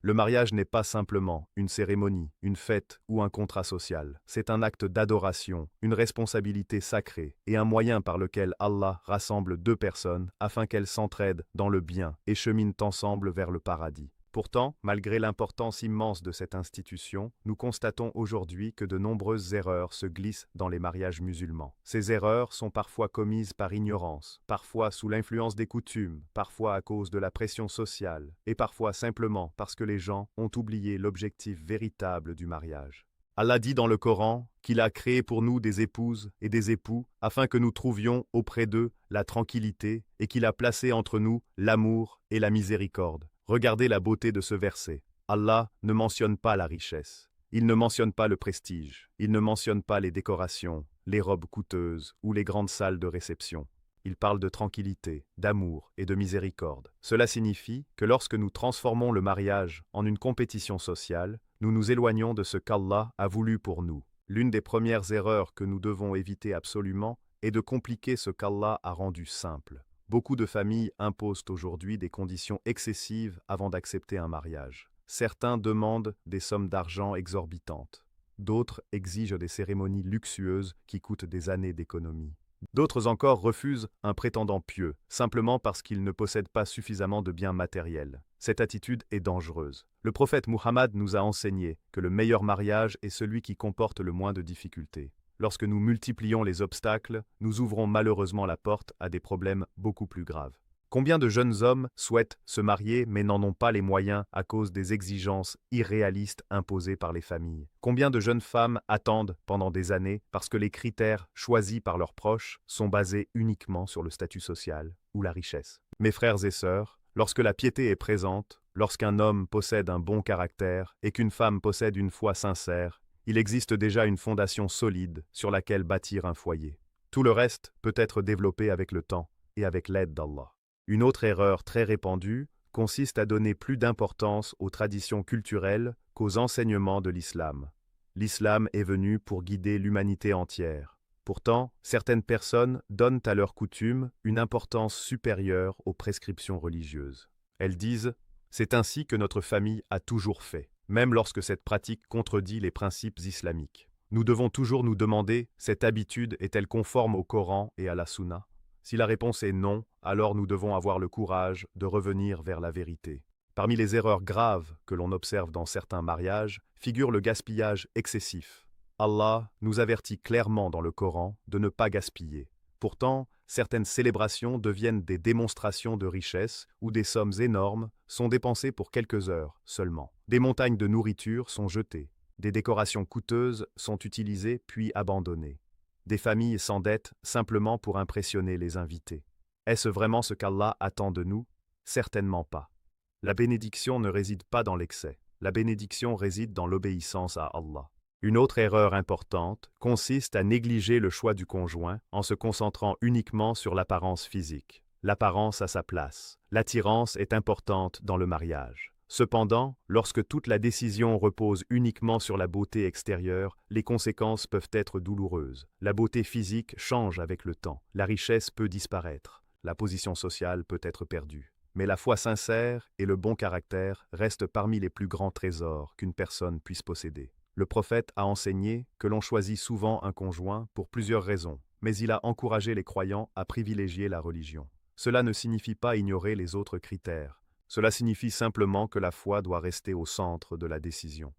Le mariage n'est pas simplement une cérémonie, une fête ou un contrat social. C'est un acte d'adoration, une responsabilité sacrée et un moyen par lequel Allah rassemble deux personnes afin qu'elles s'entraident dans le bien et cheminent ensemble vers le paradis. Pourtant, malgré l'importance immense de cette institution, nous constatons aujourd'hui que de nombreuses erreurs se glissent dans les mariages musulmans. Ces erreurs sont parfois commises par ignorance, parfois sous l'influence des coutumes, parfois à cause de la pression sociale, et parfois simplement parce que les gens ont oublié l'objectif véritable du mariage. Allah dit dans le Coran qu'il a créé pour nous des épouses et des époux afin que nous trouvions auprès d'eux la tranquillité et qu'il a placé entre nous l'amour et la miséricorde. Regardez la beauté de ce verset. Allah ne mentionne pas la richesse. Il ne mentionne pas le prestige. Il ne mentionne pas les décorations, les robes coûteuses ou les grandes salles de réception. Il parle de tranquillité, d'amour et de miséricorde. Cela signifie que lorsque nous transformons le mariage en une compétition sociale, nous nous éloignons de ce qu'Allah a voulu pour nous. L'une des premières erreurs que nous devons éviter absolument est de compliquer ce qu'Allah a rendu simple. Beaucoup de familles imposent aujourd'hui des conditions excessives avant d'accepter un mariage. Certains demandent des sommes d'argent exorbitantes. D'autres exigent des cérémonies luxueuses qui coûtent des années d'économie. D'autres encore refusent un prétendant pieux, simplement parce qu'il ne possède pas suffisamment de biens matériels. Cette attitude est dangereuse. Le prophète Muhammad nous a enseigné que le meilleur mariage est celui qui comporte le moins de difficultés. Lorsque nous multiplions les obstacles, nous ouvrons malheureusement la porte à des problèmes beaucoup plus graves. Combien de jeunes hommes souhaitent se marier mais n'en ont pas les moyens à cause des exigences irréalistes imposées par les familles? Combien de jeunes femmes attendent pendant des années parce que les critères choisis par leurs proches sont basés uniquement sur le statut social ou la richesse? Mes frères et sœurs, lorsque la piété est présente, lorsqu'un homme possède un bon caractère et qu'une femme possède une foi sincère, il existe déjà une fondation solide sur laquelle bâtir un foyer. Tout le reste peut être développé avec le temps et avec l'aide d'Allah. Une autre erreur très répandue consiste à donner plus d'importance aux traditions culturelles qu'aux enseignements de l'islam. L'islam est venu pour guider l'humanité entière. Pourtant, certaines personnes donnent à leurs coutumes une importance supérieure aux prescriptions religieuses. Elles disent « c'est ainsi que notre famille a toujours fait », même lorsque cette pratique contredit les principes islamiques. Nous devons toujours nous demander « cette habitude est-elle conforme au Coran et à la Sunna ?» Si la réponse est non, alors nous devons avoir le courage de revenir vers la vérité. Parmi les erreurs graves que l'on observe dans certains mariages figure le gaspillage excessif. Allah nous avertit clairement dans le Coran de ne pas gaspiller. Pourtant, certaines célébrations deviennent des démonstrations de richesse où des sommes énormes sont dépensées pour quelques heures seulement. Des montagnes de nourriture sont jetées. Des décorations coûteuses sont utilisées puis abandonnées. Des familles s'endettent simplement pour impressionner les invités. Est-ce vraiment ce qu'Allah attend de nous? Certainement pas. La bénédiction ne réside pas dans l'excès. La bénédiction réside dans l'obéissance à Allah. Une autre erreur importante consiste à négliger le choix du conjoint en se concentrant uniquement sur l'apparence physique. L'apparence a sa place. L'attirance est importante dans le mariage. Cependant, lorsque toute la décision repose uniquement sur la beauté extérieure, les conséquences peuvent être douloureuses. La beauté physique change avec le temps. La richesse peut disparaître. La position sociale peut être perdue. Mais la foi sincère et le bon caractère restent parmi les plus grands trésors qu'une personne puisse posséder. Le prophète a enseigné que l'on choisit souvent un conjoint pour plusieurs raisons, mais il a encouragé les croyants à privilégier la religion. Cela ne signifie pas ignorer les autres critères. Cela signifie simplement que la foi doit rester au centre de la décision.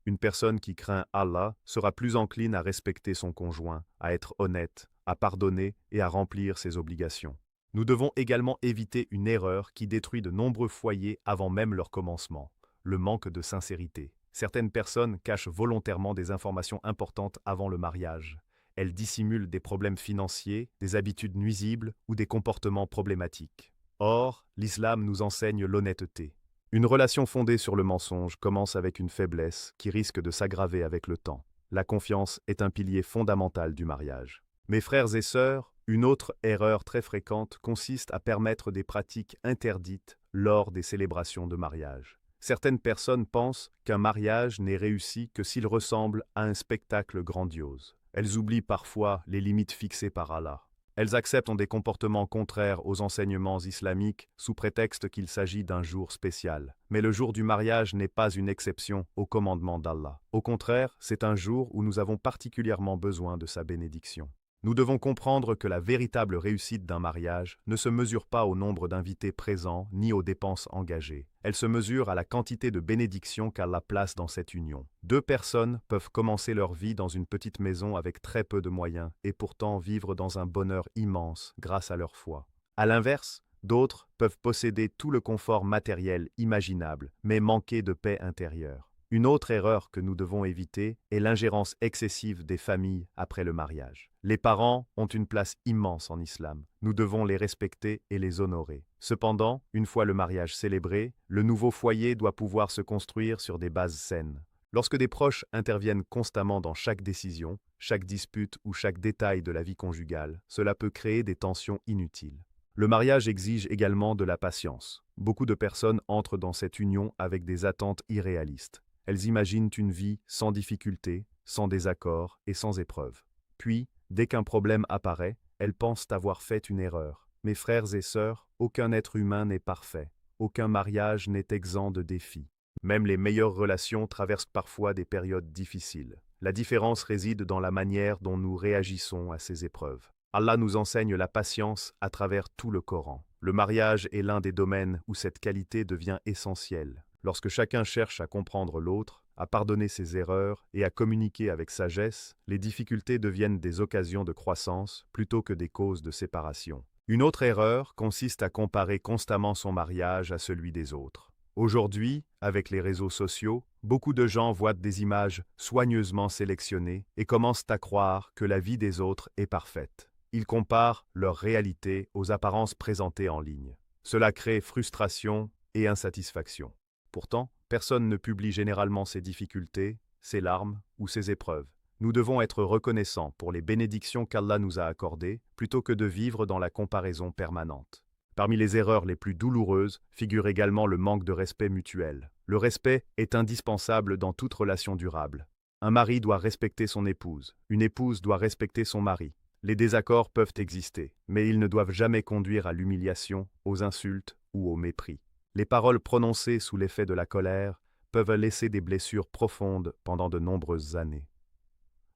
Une personne qui craint Allah sera plus encline à respecter son conjoint, à être honnête, à pardonner et à remplir ses obligations. Nous devons également éviter une erreur qui détruit de nombreux foyers avant même leur commencement, le manque de sincérité. Certaines personnes cachent volontairement des informations importantes avant le mariage. Elles dissimulent des problèmes financiers, des habitudes nuisibles ou des comportements problématiques. Or, l'islam nous enseigne l'honnêteté. Une relation fondée sur le mensonge commence avec une faiblesse qui risque de s'aggraver avec le temps. La confiance est un pilier fondamental du mariage. Mes frères et sœurs, une autre erreur très fréquente consiste à permettre des pratiques interdites lors des célébrations de mariage. Certaines personnes pensent qu'un mariage n'est réussi que s'il ressemble à un spectacle grandiose. Elles oublient parfois les limites fixées par Allah. Elles acceptent des comportements contraires aux enseignements islamiques sous prétexte qu'il s'agit d'un jour spécial. Mais le jour du mariage n'est pas une exception au commandement d'Allah. Au contraire, c'est un jour où nous avons particulièrement besoin de sa bénédiction. Nous devons comprendre que la véritable réussite d'un mariage ne se mesure pas au nombre d'invités présents ni aux dépenses engagées. Elle se mesure à la quantité de bénédictions qu'Allah place dans cette union. Deux personnes peuvent commencer leur vie dans une petite maison avec très peu de moyens et pourtant vivre dans un bonheur immense grâce à leur foi. À l'inverse, d'autres peuvent posséder tout le confort matériel imaginable, mais manquer de paix intérieure. Une autre erreur que nous devons éviter est l'ingérence excessive des familles après le mariage. Les parents ont une place immense en islam. Nous devons les respecter et les honorer. Cependant, une fois le mariage célébré, le nouveau foyer doit pouvoir se construire sur des bases saines. Lorsque des proches interviennent constamment dans chaque décision, chaque dispute ou chaque détail de la vie conjugale, cela peut créer des tensions inutiles. Le mariage exige également de la patience. Beaucoup de personnes entrent dans cette union avec des attentes irréalistes. Elles imaginent une vie sans difficulté, sans désaccord et sans épreuve. Puis, dès qu'un problème apparaît, elles pensent avoir fait une erreur. Mes frères et sœurs, aucun être humain n'est parfait. Aucun mariage n'est exempt de défis. Même les meilleures relations traversent parfois des périodes difficiles. La différence réside dans la manière dont nous réagissons à ces épreuves. Allah nous enseigne la patience à travers tout le Coran. Le mariage est l'un des domaines où cette qualité devient essentielle. Lorsque chacun cherche à comprendre l'autre, à pardonner ses erreurs et à communiquer avec sagesse, les difficultés deviennent des occasions de croissance plutôt que des causes de séparation. Une autre erreur consiste à comparer constamment son mariage à celui des autres. Aujourd'hui, avec les réseaux sociaux, beaucoup de gens voient des images soigneusement sélectionnées et commencent à croire que la vie des autres est parfaite. Ils comparent leur réalité aux apparences présentées en ligne. Cela crée frustration et insatisfaction. Pourtant, personne ne publie généralement ses difficultés, ses larmes ou ses épreuves. Nous devons être reconnaissants pour les bénédictions qu'Allah nous a accordées, plutôt que de vivre dans la comparaison permanente. Parmi les erreurs les plus douloureuses figure également le manque de respect mutuel. Le respect est indispensable dans toute relation durable. Un mari doit respecter son épouse, une épouse doit respecter son mari. Les désaccords peuvent exister, mais ils ne doivent jamais conduire à l'humiliation, aux insultes ou au mépris. Les paroles prononcées sous l'effet de la colère peuvent laisser des blessures profondes pendant de nombreuses années.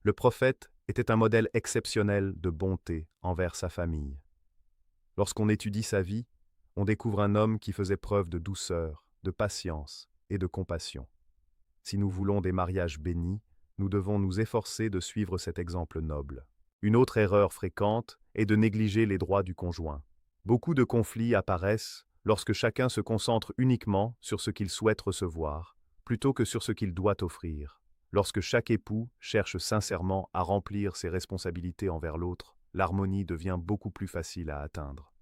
Le prophète était un modèle exceptionnel de bonté envers sa famille. Lorsqu'on étudie sa vie, on découvre un homme qui faisait preuve de douceur, de patience et de compassion. Si nous voulons des mariages bénis, nous devons nous efforcer de suivre cet exemple noble. Une autre erreur fréquente est de négliger les droits du conjoint. Beaucoup de conflits apparaissent lorsque chacun se concentre uniquement sur ce qu'il souhaite recevoir, plutôt que sur ce qu'il doit offrir. Lorsque chaque époux cherche sincèrement à remplir ses responsabilités envers l'autre, l'harmonie devient beaucoup plus facile à atteindre.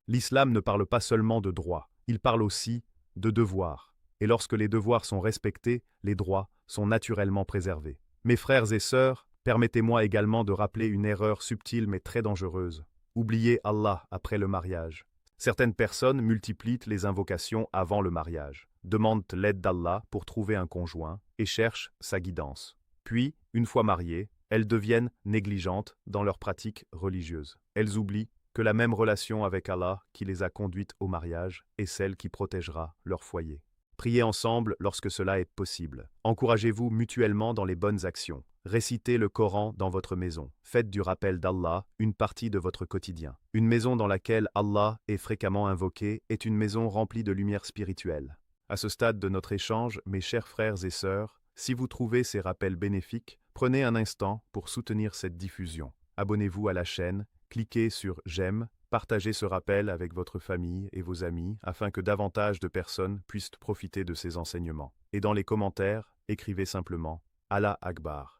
L'islam ne parle pas seulement de droits, il parle aussi de devoirs. Et lorsque les devoirs sont respectés, les droits sont naturellement préservés. Mes frères et sœurs, permettez-moi également de rappeler une erreur subtile mais très dangereuse. Oublier Allah après le mariage. Certaines personnes multiplient les invocations avant le mariage, demandent l'aide d'Allah pour trouver un conjoint et cherchent sa guidance. Puis, une fois mariées, elles deviennent négligentes dans leurs pratiques religieuses. Elles oublient que la même relation avec Allah qui les a conduites au mariage est celle qui protégera leur foyer. Priez ensemble lorsque cela est possible. Encouragez-vous mutuellement dans les bonnes actions. Récitez le Coran dans votre maison. Faites du rappel d'Allah une partie de votre quotidien. Une maison dans laquelle Allah est fréquemment invoqué est une maison remplie de lumière spirituelle. À ce stade de notre échange, mes chers frères et sœurs, si vous trouvez ces rappels bénéfiques, prenez un instant pour soutenir cette diffusion. Abonnez-vous à la chaîne, cliquez sur « J'aime », partagez ce rappel avec votre famille et vos amis afin que davantage de personnes puissent profiter de ces enseignements. Et dans les commentaires, écrivez simplement « Allah Akbar ».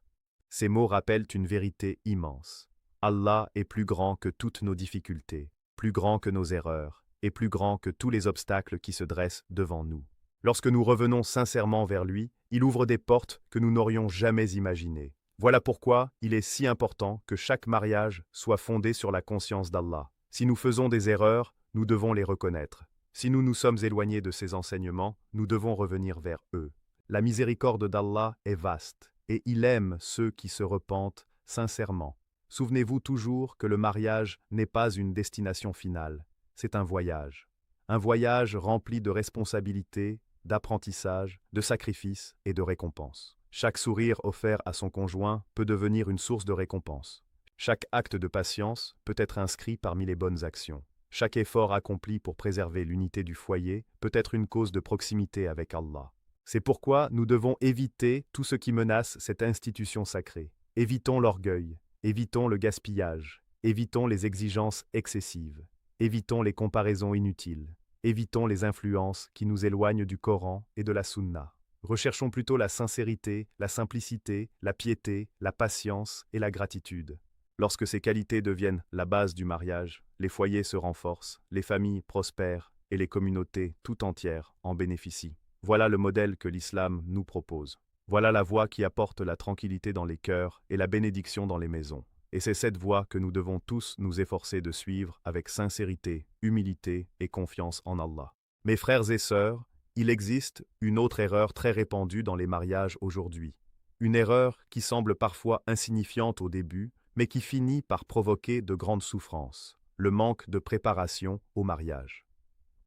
Ces mots rappellent une vérité immense. Allah est plus grand que toutes nos difficultés, plus grand que nos erreurs, et plus grand que tous les obstacles qui se dressent devant nous. Lorsque nous revenons sincèrement vers lui, il ouvre des portes que nous n'aurions jamais imaginées. Voilà pourquoi il est si important que chaque mariage soit fondé sur la conscience d'Allah. Si nous faisons des erreurs, nous devons les reconnaître. Si nous nous sommes éloignés de ces enseignements, nous devons revenir vers eux. La miséricorde d'Allah est vaste, et il aime ceux qui se repentent sincèrement. Souvenez-vous toujours que le mariage n'est pas une destination finale, c'est un voyage. Un voyage rempli de responsabilités, d'apprentissage, de sacrifices et de récompenses. Chaque sourire offert à son conjoint peut devenir une source de récompense. Chaque acte de patience peut être inscrit parmi les bonnes actions. Chaque effort accompli pour préserver l'unité du foyer peut être une cause de proximité avec Allah. C'est pourquoi nous devons éviter tout ce qui menace cette institution sacrée. Évitons l'orgueil, évitons le gaspillage, évitons les exigences excessives, évitons les comparaisons inutiles, évitons les influences qui nous éloignent du Coran et de la Sunna. Recherchons plutôt la sincérité, la simplicité, la piété, la patience et la gratitude. Lorsque ces qualités deviennent la base du mariage, les foyers se renforcent, les familles prospèrent et les communautés tout entières en bénéficient. Voilà le modèle que l'islam nous propose. Voilà la voie qui apporte la tranquillité dans les cœurs et la bénédiction dans les maisons. Et c'est cette voie que nous devons tous nous efforcer de suivre avec sincérité, humilité et confiance en Allah. Mes frères et sœurs, il existe une autre erreur très répandue dans les mariages aujourd'hui. Une erreur qui semble parfois insignifiante au début, mais qui finit par provoquer de grandes souffrances, le manque de préparation au mariage.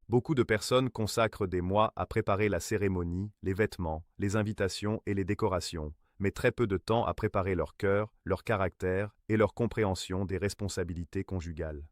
Beaucoup de personnes consacrent des mois à préparer la cérémonie, les vêtements, les invitations et les décorations, mais très peu de temps à préparer leur cœur, leur caractère et leur compréhension des responsabilités conjugales.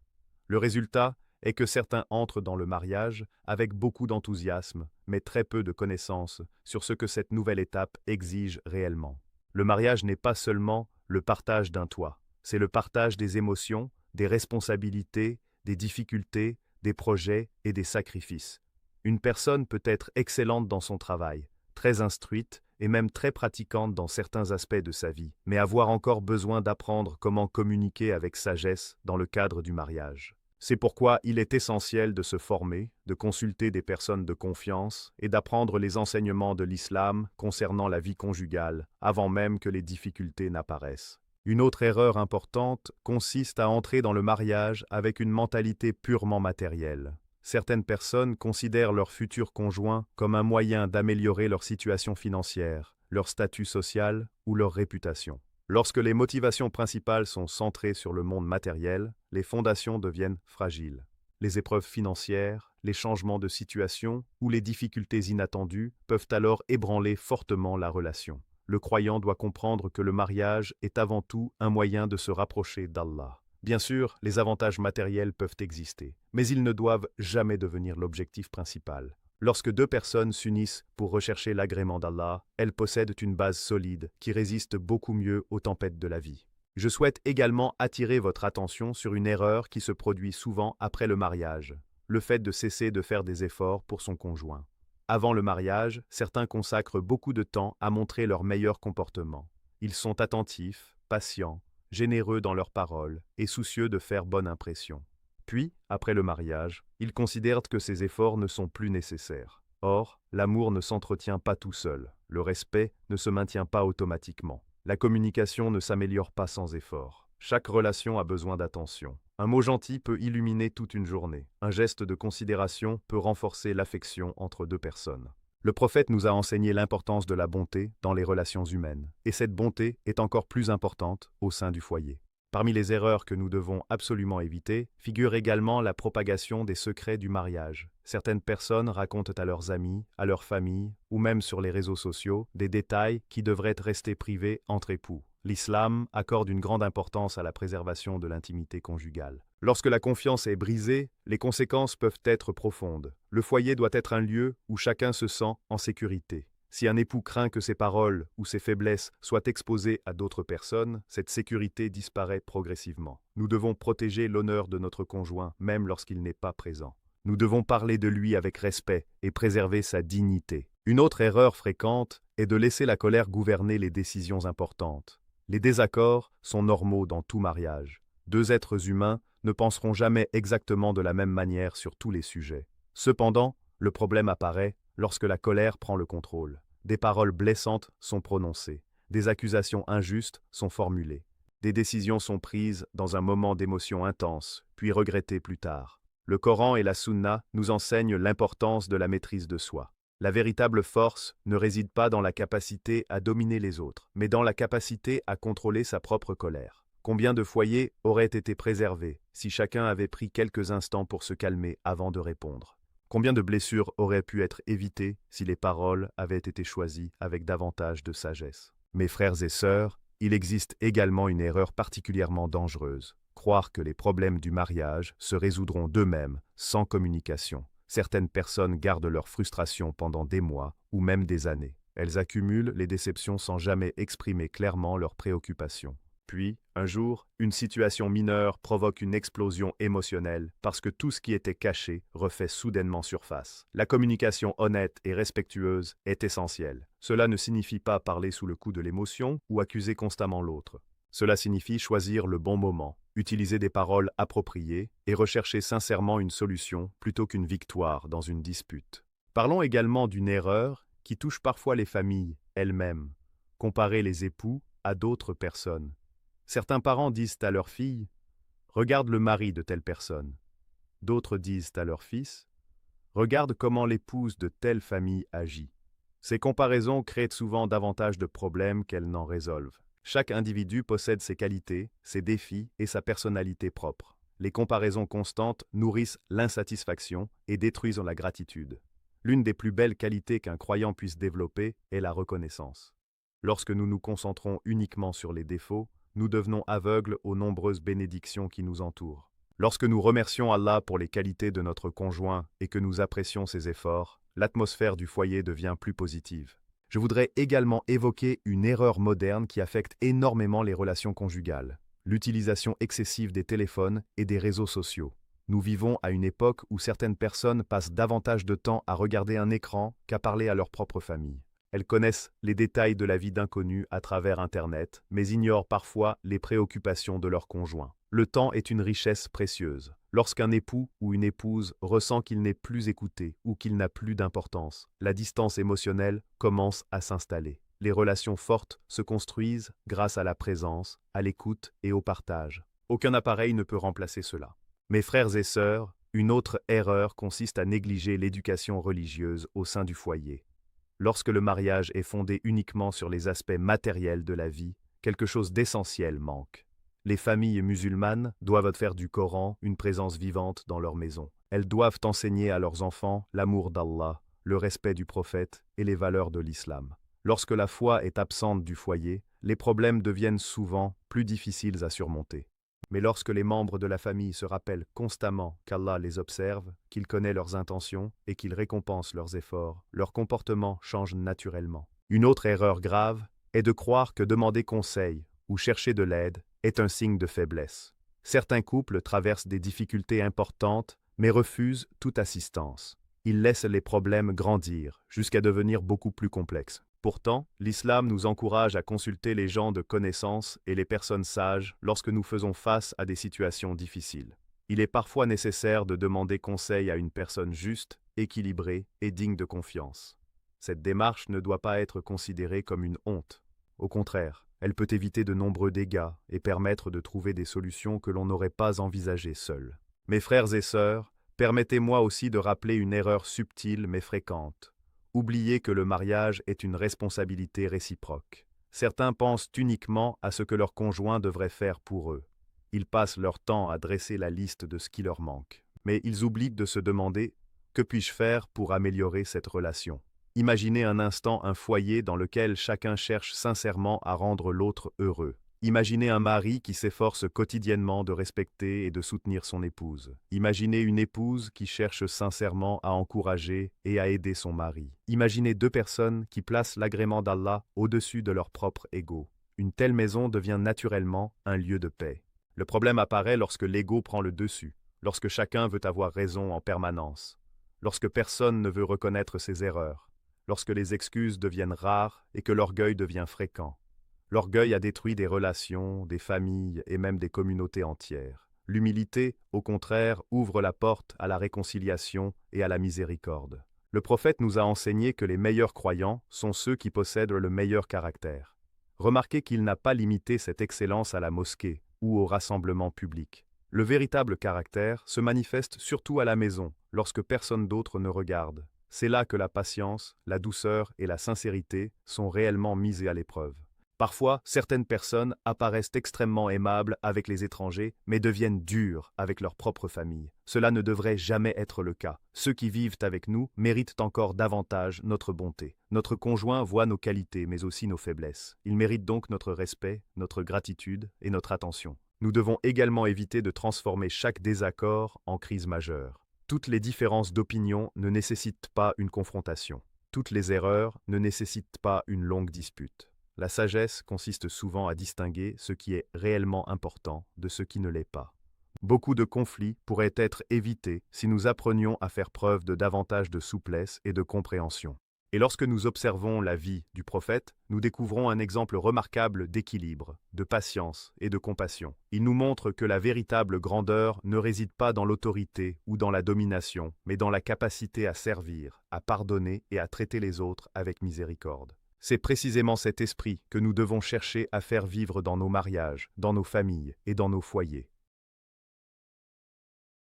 Le résultat est que certains entrent dans le mariage avec beaucoup d'enthousiasme, mais très peu de connaissances sur ce que cette nouvelle étape exige réellement. Le mariage n'est pas seulement le partage d'un toit, c'est le partage des émotions, des responsabilités, des difficultés, des projets et des sacrifices. Une personne peut être excellente dans son travail, très instruite et même très pratiquante dans certains aspects de sa vie, mais avoir encore besoin d'apprendre comment communiquer avec sagesse dans le cadre du mariage. C'est pourquoi il est essentiel de se former, de consulter des personnes de confiance et d'apprendre les enseignements de l'islam concernant la vie conjugale, avant même que les difficultés n'apparaissent. Une autre erreur importante consiste à entrer dans le mariage avec une mentalité purement matérielle. Certaines personnes considèrent leur futur conjoint comme un moyen d'améliorer leur situation financière, leur statut social ou leur réputation. Lorsque les motivations principales sont centrées sur le monde matériel, les fondations deviennent fragiles. Les épreuves financières, les changements de situation ou les difficultés inattendues peuvent alors ébranler fortement la relation. Le croyant doit comprendre que le mariage est avant tout un moyen de se rapprocher d'Allah. Bien sûr, les avantages matériels peuvent exister, mais ils ne doivent jamais devenir l'objectif principal. Lorsque deux personnes s'unissent pour rechercher l'agrément d'Allah, elles possèdent une base solide qui résiste beaucoup mieux aux tempêtes de la vie. Je souhaite également attirer votre attention sur une erreur qui se produit souvent après le mariage, le fait de cesser de faire des efforts pour son conjoint. Avant le mariage, certains consacrent beaucoup de temps à montrer leur meilleur comportement. Ils sont attentifs, patients, généreux dans leurs paroles et soucieux de faire bonne impression. Puis, après le mariage, ils considèrent que ces efforts ne sont plus nécessaires. Or, l'amour ne s'entretient pas tout seul, le respect ne se maintient pas automatiquement. La communication ne s'améliore pas sans effort. Chaque relation a besoin d'attention. Un mot gentil peut illuminer toute une journée. Un geste de considération peut renforcer l'affection entre deux personnes. Le prophète nous a enseigné l'importance de la bonté dans les relations humaines, et cette bonté est encore plus importante au sein du foyer. Parmi les erreurs que nous devons absolument éviter, figure également la propagation des secrets du mariage. Certaines personnes racontent à leurs amis, à leur famille, ou même sur les réseaux sociaux, des détails qui devraient rester privés entre époux. L'islam accorde une grande importance à la préservation de l'intimité conjugale. Lorsque la confiance est brisée, les conséquences peuvent être profondes. Le foyer doit être un lieu où chacun se sent en sécurité. Si un époux craint que ses paroles ou ses faiblesses soient exposées à d'autres personnes, cette sécurité disparaît progressivement. Nous devons protéger l'honneur de notre conjoint, même lorsqu'il n'est pas présent. Nous devons parler de lui avec respect et préserver sa dignité. Une autre erreur fréquente est de laisser la colère gouverner les décisions importantes. Les désaccords sont normaux dans tout mariage. Deux êtres humains ne penseront jamais exactement de la même manière sur tous les sujets. Cependant, le problème apparaît lorsque la colère prend le contrôle. Des paroles blessantes sont prononcées, des accusations injustes sont formulées, des décisions sont prises dans un moment d'émotion intense, puis regrettées plus tard. Le Coran et la Sunna nous enseignent l'importance de la maîtrise de soi. La véritable force ne réside pas dans la capacité à dominer les autres, mais dans la capacité à contrôler sa propre colère. Combien de foyers auraient été préservés si chacun avait pris quelques instants pour se calmer avant de répondre? Combien de blessures auraient pu être évitées si les paroles avaient été choisies avec davantage de sagesse? Mes frères et sœurs, il existe également une erreur particulièrement dangereuse: croire que les problèmes du mariage se résoudront d'eux-mêmes, sans communication. Certaines personnes gardent leur frustration pendant des mois ou même des années. Elles accumulent les déceptions sans jamais exprimer clairement leurs préoccupations. Puis, un jour, une situation mineure provoque une explosion émotionnelle parce que tout ce qui était caché refait soudainement surface. La communication honnête et respectueuse est essentielle. Cela ne signifie pas parler sous le coup de l'émotion ou accuser constamment l'autre. Cela signifie choisir le bon moment, utiliser des paroles appropriées et rechercher sincèrement une solution plutôt qu'une victoire dans une dispute. Parlons également d'une erreur qui touche parfois les familles elles-mêmes: comparer les époux à d'autres personnes. Certains parents disent à leur fille: « Regarde le mari de telle personne ». D'autres disent à leur fils: « Regarde comment l'épouse de telle famille agit ». Ces comparaisons créent souvent davantage de problèmes qu'elles n'en résolvent. Chaque individu possède ses qualités, ses défis et sa personnalité propre. Les comparaisons constantes nourrissent l'insatisfaction et détruisent la gratitude. L'une des plus belles qualités qu'un croyant puisse développer est la reconnaissance. Lorsque nous nous concentrons uniquement sur les défauts, nous devenons aveugles aux nombreuses bénédictions qui nous entourent. Lorsque nous remercions Allah pour les qualités de notre conjoint et que nous apprécions ses efforts, l'atmosphère du foyer devient plus positive. Je voudrais également évoquer une erreur moderne qui affecte énormément les relations conjugales: l'utilisation excessive des téléphones et des réseaux sociaux. Nous vivons à une époque où certaines personnes passent davantage de temps à regarder un écran qu'à parler à leur propre famille. Elles connaissent les détails de la vie d'inconnus à travers Internet, mais ignorent parfois les préoccupations de leur conjoint. Le temps est une richesse précieuse. Lorsqu'un époux ou une épouse ressent qu'il n'est plus écouté ou qu'il n'a plus d'importance, la distance émotionnelle commence à s'installer. Les relations fortes se construisent grâce à la présence, à l'écoute et au partage. Aucun appareil ne peut remplacer cela. Mes frères et sœurs, une autre erreur consiste à négliger l'éducation religieuse au sein du foyer. Lorsque le mariage est fondé uniquement sur les aspects matériels de la vie, quelque chose d'essentiel manque. Les familles musulmanes doivent faire du Coran une présence vivante dans leur maison. Elles doivent enseigner à leurs enfants l'amour d'Allah, le respect du prophète et les valeurs de l'islam. Lorsque la foi est absente du foyer, les problèmes deviennent souvent plus difficiles à surmonter. Mais lorsque les membres de la famille se rappellent constamment qu'Allah les observe, qu'il connaît leurs intentions et qu'il récompense leurs efforts, leur comportement change naturellement. Une autre erreur grave est de croire que demander conseil ou chercher de l'aide est un signe de faiblesse. Certains couples traversent des difficultés importantes mais refusent toute assistance. Ils laissent les problèmes grandir jusqu'à devenir beaucoup plus complexes. Pourtant, l'islam nous encourage à consulter les gens de connaissance et les personnes sages lorsque nous faisons face à des situations difficiles. Il est parfois nécessaire de demander conseil à une personne juste, équilibrée et digne de confiance. Cette démarche ne doit pas être considérée comme une honte. Au contraire, elle peut éviter de nombreux dégâts et permettre de trouver des solutions que l'on n'aurait pas envisagées seul. Mes frères et sœurs, permettez-moi aussi de rappeler une erreur subtile mais fréquente: oublier que le mariage est une responsabilité réciproque. Certains pensent uniquement à ce que leur conjoint devrait faire pour eux. Ils passent leur temps à dresser la liste de ce qui leur manque. Mais ils oublient de se demander: que puis-je faire pour améliorer cette relation? Imaginez un instant un foyer dans lequel chacun cherche sincèrement à rendre l'autre heureux. Imaginez un mari qui s'efforce quotidiennement de respecter et de soutenir son épouse. Imaginez une épouse qui cherche sincèrement à encourager et à aider son mari. Imaginez deux personnes qui placent l'agrément d'Allah au-dessus de leur propre ego. Une telle maison devient naturellement un lieu de paix. Le problème apparaît lorsque l'ego prend le dessus, lorsque chacun veut avoir raison en permanence, lorsque personne ne veut reconnaître ses erreurs, lorsque les excuses deviennent rares et que l'orgueil devient fréquent. L'orgueil a détruit des relations, des familles et même des communautés entières. L'humilité, au contraire, ouvre la porte à la réconciliation et à la miséricorde. Le prophète nous a enseigné que les meilleurs croyants sont ceux qui possèdent le meilleur caractère. Remarquez qu'il n'a pas limité cette excellence à la mosquée ou au rassemblement public. Le véritable caractère se manifeste surtout à la maison, lorsque personne d'autre ne regarde. C'est là que la patience, la douceur et la sincérité sont réellement misées à l'épreuve. Parfois, certaines personnes apparaissent extrêmement aimables avec les étrangers, mais deviennent dures avec leur propre famille. Cela ne devrait jamais être le cas. Ceux qui vivent avec nous méritent encore davantage notre bonté. Notre conjoint voit nos qualités, mais aussi nos faiblesses. Il mérite donc notre respect, notre gratitude et notre attention. Nous devons également éviter de transformer chaque désaccord en crise majeure. Toutes les différences d'opinion ne nécessitent pas une confrontation. Toutes les erreurs ne nécessitent pas une longue dispute. La sagesse consiste souvent à distinguer ce qui est réellement important de ce qui ne l'est pas. Beaucoup de conflits pourraient être évités si nous apprenions à faire preuve de davantage de souplesse et de compréhension. Et lorsque nous observons la vie du prophète, nous découvrons un exemple remarquable d'équilibre, de patience et de compassion. Il nous montre que la véritable grandeur ne réside pas dans l'autorité ou dans la domination, mais dans la capacité à servir, à pardonner et à traiter les autres avec miséricorde. C'est précisément cet esprit que nous devons chercher à faire vivre dans nos mariages, dans nos familles et dans nos foyers.